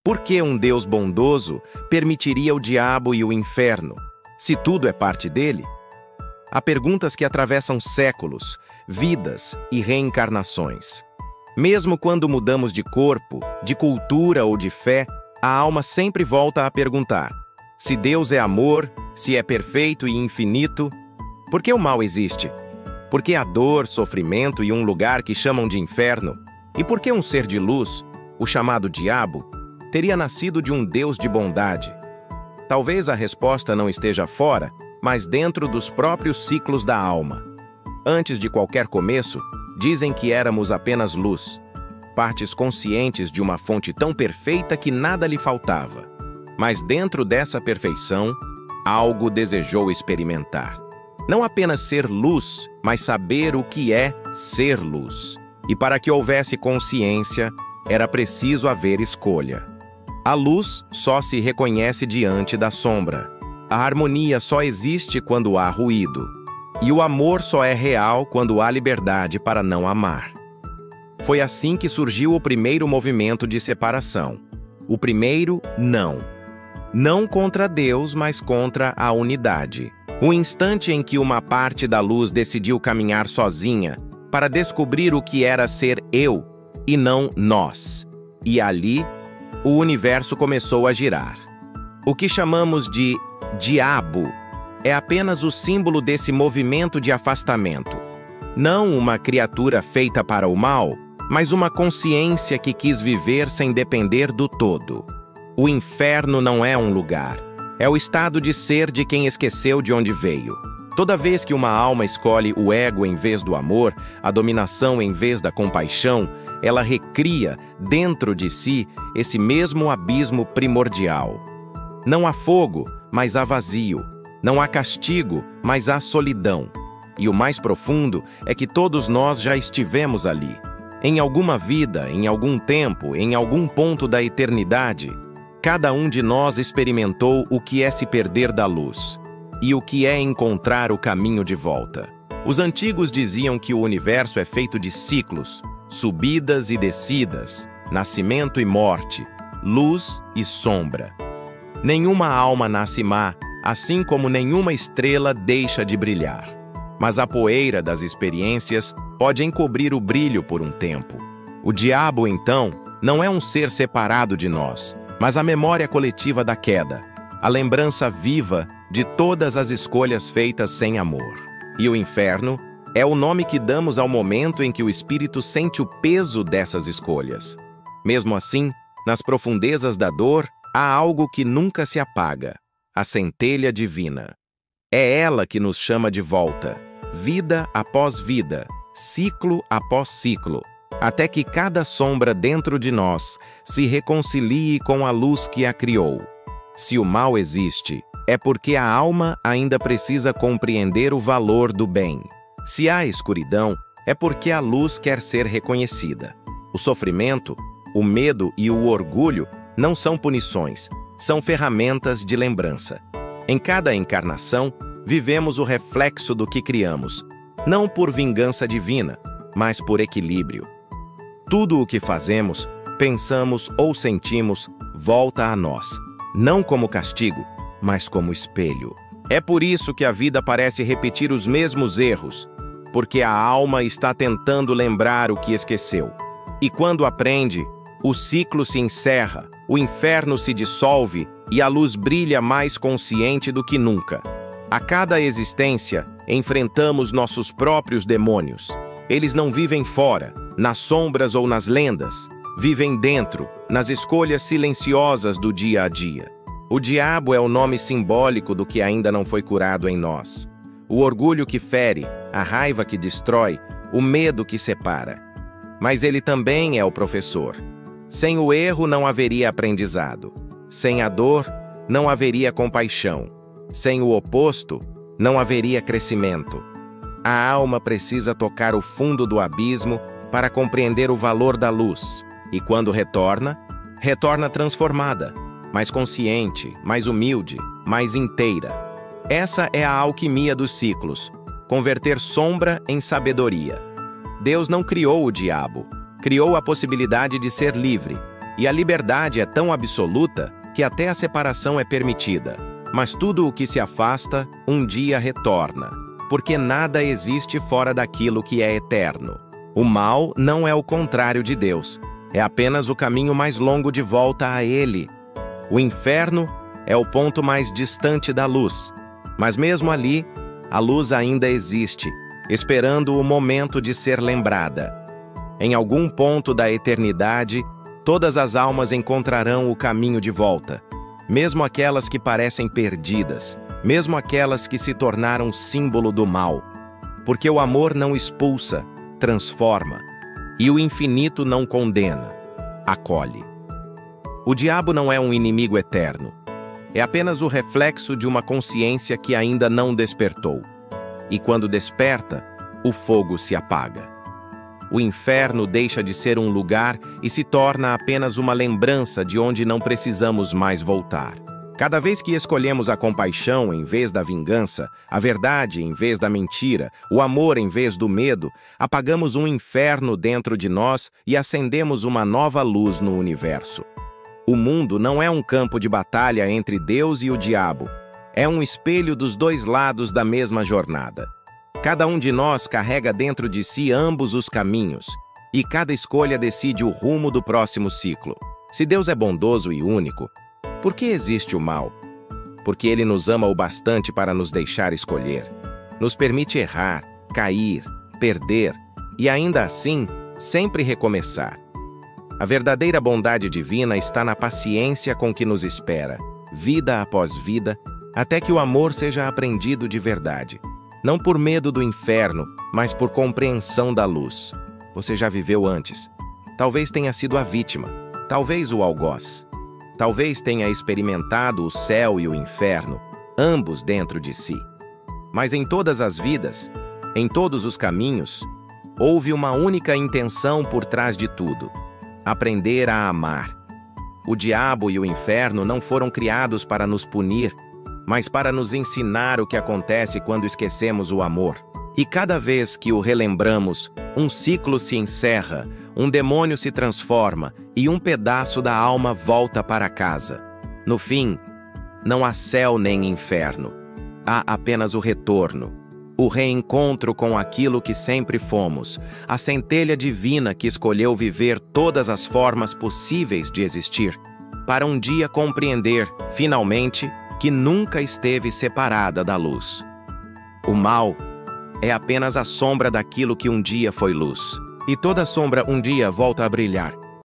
Por que um Deus bondoso permitiria o diabo e o inferno, se tudo é parte dele? Há perguntas que atravessam séculos, vidas e reencarnações. Mesmo quando mudamos de corpo, de cultura ou de fé, a alma sempre volta a perguntar: se Deus é amor, se é perfeito e infinito, por que o mal existe? Por que há dor, sofrimento e um lugar que chamam de inferno? E por que um ser de luz, o chamado diabo, teria nascido de um Deus de bondade? Talvez a resposta não esteja fora, mas dentro dos próprios ciclos da alma. Antes de qualquer começo, dizem que éramos apenas luz, partes conscientes de uma fonte tão perfeita que nada lhe faltava. Mas dentro dessa perfeição, algo desejou experimentar. Não apenas ser luz, mas saber o que é ser luz. E para que houvesse consciência, era preciso haver escolha. A luz só se reconhece diante da sombra. A harmonia só existe quando há ruído. E o amor só é real quando há liberdade para não amar. Foi assim que surgiu o primeiro movimento de separação. O primeiro não. Não contra Deus, mas contra a unidade. O instante em que uma parte da luz decidiu caminhar sozinha para descobrir o que era ser eu e não nós. E ali, o universo começou a girar. O que chamamos de diabo é apenas o símbolo desse movimento de afastamento. Não uma criatura feita para o mal, mas uma consciência que quis viver sem depender do todo. O inferno não é um lugar. É o estado de ser de quem esqueceu de onde veio. Toda vez que uma alma escolhe o ego em vez do amor, a dominação em vez da compaixão, ela recria dentro de si esse mesmo abismo primordial. Não há fogo, mas há vazio. Não há castigo, mas há solidão. E o mais profundo é que todos nós já estivemos ali. Em alguma vida, em algum tempo, em algum ponto da eternidade, cada um de nós experimentou o que é se perder da luz e o que é encontrar o caminho de volta. Os antigos diziam que o universo é feito de ciclos, subidas e descidas, nascimento e morte, luz e sombra. Nenhuma alma nasce má, assim como nenhuma estrela deixa de brilhar. Mas a poeira das experiências pode encobrir o brilho por um tempo. O diabo, então, não é um ser separado de nós, mas a memória coletiva da queda, a lembrança viva de todas as escolhas feitas sem amor. E o inferno é o nome que damos ao momento em que o espírito sente o peso dessas escolhas. Mesmo assim, nas profundezas da dor, há algo que nunca se apaga: a centelha divina. É ela que nos chama de volta, vida após vida, ciclo após ciclo, até que cada sombra dentro de nós se reconcilie com a luz que a criou. Se o mal existe, é porque a alma ainda precisa compreender o valor do bem. Se há escuridão, é porque a luz quer ser reconhecida. O sofrimento, o medo e o orgulho não são punições, são ferramentas de lembrança. Em cada encarnação, vivemos o reflexo do que criamos, não por vingança divina, mas por equilíbrio. Tudo o que fazemos, pensamos ou sentimos volta a nós, não como castigo, mas como espelho. É por isso que a vida parece repetir os mesmos erros, porque a alma está tentando lembrar o que esqueceu. E quando aprende, o ciclo se encerra, o inferno se dissolve e a luz brilha mais consciente do que nunca. A cada existência, enfrentamos nossos próprios demônios. Eles não vivem fora, nas sombras ou nas lendas. Vivem dentro, nas escolhas silenciosas do dia a dia. O diabo é o nome simbólico do que ainda não foi curado em nós. O orgulho que fere, a raiva que destrói, o medo que separa. Mas ele também é o professor. Sem o erro não haveria aprendizado. Sem a dor, não haveria compaixão. Sem o oposto, não haveria crescimento. A alma precisa tocar o fundo do abismo para compreender o valor da luz. E quando retorna, retorna transformada, mais consciente, mais humilde, mais inteira. Essa é a alquimia dos ciclos, converter sombra em sabedoria. Deus não criou o diabo, criou a possibilidade de ser livre. E a liberdade é tão absoluta que até a separação é permitida. Mas tudo o que se afasta, um dia retorna, porque nada existe fora daquilo que é eterno. O mal não é o contrário de Deus, é apenas o caminho mais longo de volta a Ele. O inferno é o ponto mais distante da luz, mas mesmo ali, a luz ainda existe, esperando o momento de ser lembrada. Em algum ponto da eternidade, todas as almas encontrarão o caminho de volta, mesmo aquelas que parecem perdidas, mesmo aquelas que se tornaram símbolo do mal, porque o amor não expulsa, transforma, e o infinito não condena, acolhe. O diabo não é um inimigo eterno, é apenas o reflexo de uma consciência que ainda não despertou, e quando desperta, o fogo se apaga. O inferno deixa de ser um lugar e se torna apenas uma lembrança de onde não precisamos mais voltar. Cada vez que escolhemos a compaixão em vez da vingança, a verdade em vez da mentira, o amor em vez do medo, apagamos um inferno dentro de nós e acendemos uma nova luz no universo. O mundo não é um campo de batalha entre Deus e o diabo. É um espelho dos dois lados da mesma jornada. Cada um de nós carrega dentro de si ambos os caminhos, e cada escolha decide o rumo do próximo ciclo. Se Deus é bondoso e único, por que existe o mal? Porque Ele nos ama o bastante para nos deixar escolher. Nos permite errar, cair, perder, e ainda assim, sempre recomeçar. A verdadeira bondade divina está na paciência com que nos espera, vida após vida, até que o amor seja aprendido de verdade. Não por medo do inferno, mas por compreensão da luz. Você já viveu antes. Talvez tenha sido a vítima, talvez o algoz. Talvez tenha experimentado o céu e o inferno, ambos dentro de si. Mas em todas as vidas, em todos os caminhos, houve uma única intenção por trás de tudo: aprender a amar. O diabo e o inferno não foram criados para nos punir, mas para nos ensinar o que acontece quando esquecemos o amor. E cada vez que o relembramos, um ciclo se encerra, um demônio se transforma e um pedaço da alma volta para casa. No fim, não há céu nem inferno. Há apenas o retorno, o reencontro com aquilo que sempre fomos, a centelha divina que escolheu viver todas as formas possíveis de existir, para um dia compreender, finalmente, que nunca esteve separada da luz. O mal é apenas a sombra daquilo que um dia foi luz. E toda sombra um dia volta a brilhar.